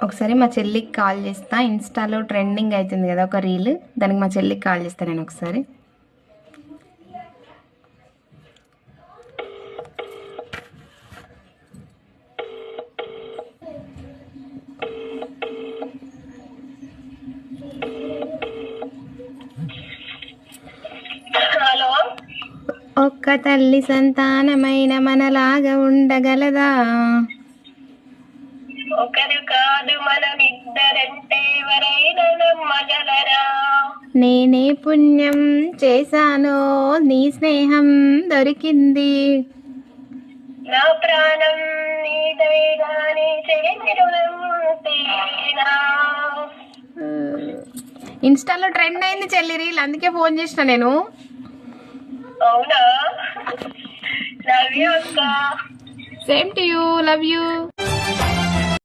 ఒకసారి మా చెల్లికి కాల్ చేస్తా. ఇన్స్టాలో ట్రెండింగ్ అవుతుంది కదా ఒక రీల్, దానికి మా చెల్లికి కాల్ చేస్తా నేను ఒకసారి. హలో, ఒక్క తల్లి సంతానమైన మనలాగా ఉండగలదా? ఒకరు కాదు మనం ఇద్దరంటే ఎవరైనా నమ్మగలరా? నేనే పుణ్యం చేశానో నీ స్నేహం దొరికింది. నా ప్రాణం నీదైనా నీ చెయ్యి రుణం తీరేనా? ఇన్స్టాలో ట్రెండ్ అయింది చెల్లి రీల్, అందుకే ఫోన్ చేసిన నేను. అవునా? లవ్ యూ అక్క. Same to you, love you.